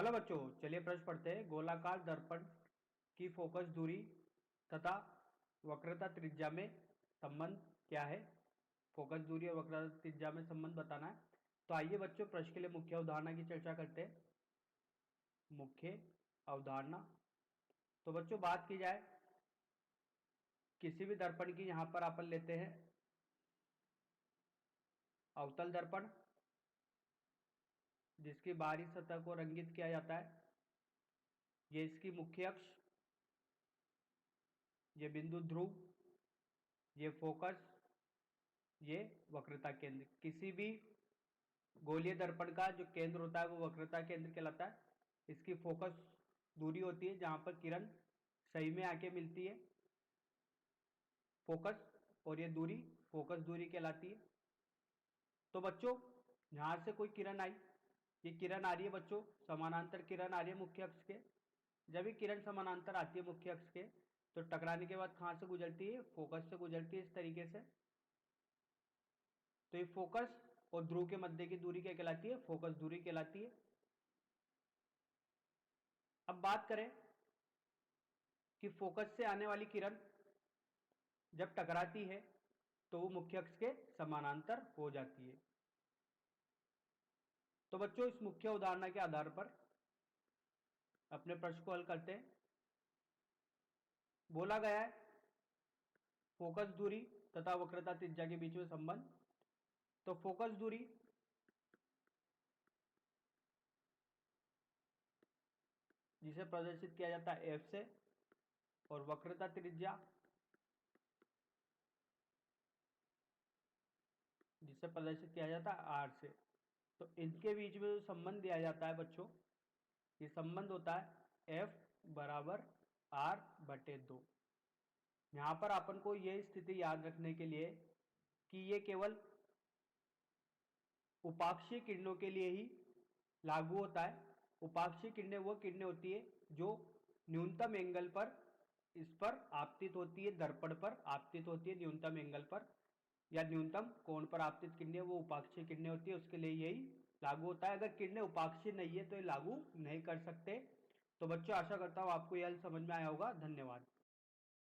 Hello बच्चों, चलिए प्रश्न पढ़ते हैं। गोलाकार दर्पण की फोकस दूरी तथा वक्रता त्रिज्या में संबंध क्या है? फोकस दूरी और वक्रता त्रिज्या में संबंध बताना है। तो आइए बच्चों, प्रश्न के लिए मुख्य अवधारणा की चर्चा करते हैं। मुख्य अवधारणा। तो बच्चों, बात की जाए किसी भी दर्पण की, यहां पर अपन लेते हैं अवतल दर्पण, जिसकी बाहरी सतह को रंगित किया जाता है। ये इसकी मुख्य अक्ष, ये बिंदु ध्रुव, ये फोकस, ये वक्रता केंद्र। किसी भी गोलीय दर्पण का जो केंद्र होता है वो वक्रता केंद्र कहलाता है। इसकी फोकस दूरी होती है जहां पर किरण सही में आके मिलती है, फोकस, और ये दूरी फोकस दूरी कहलाती है। तो बच्चों, यहां से कोई किरण आई, ये किरण आ रही है बच्चों, समानांतर किरण आ रही है मुख्य अक्ष के। जब ये किरण समानांतर आती है मुख्य अक्ष के, तो टकराने के बाद कहां से गुजरती है? फोकस से गुजरती है, इस तरीके से। तो ये फोकस और ध्रुव के मध्य की दूरी क्या कहलाती है? फोकस दूरी कहलाती है। अब बात करें कि फोकस से आने वाली किरण जब टकराती है तो वो मुख्य अक्ष के समानांतर हो जाती है। तो बच्चों, इस मुख्य उदाहरण के आधार पर अपने प्रश्न को हल करते हैं। बोला गया है फोकस दूरी तथा वक्रता त्रिज्या के बीच में संबंध। तो फोकस दूरी जिसे प्रदर्शित किया जाता है F से, और वक्रता त्रिज्या जिसे प्रदर्शित किया जाता है R से। तो इनके बीच में जो संबंध दिया जाता है बच्चों, ये संबंध होता है F बराबर R/2। यहां पर अपन को यह स्थिति याद रखने के लिए कि ये केवल उपाक्षीय किरणों के लिए ही लागू होता है। उपाक्षीय किरणें वो किरणें होती है जो न्यूनतम एंगल पर इस पर आपतित होती है, दर्पण पर आपतित होती है न्यूनतम एंगल पर, या न्यूनतम कोण पर आपतित किरणें, वो उपाक्षीय किरणें होती है, उसके लिए यही लागू होता है। अगर किरणें उपाक्षीय नहीं है तो ये लागू नहीं कर सकते। तो बच्चों, आशा करता हूं आपको यह समझ में आया होगा। धन्यवाद।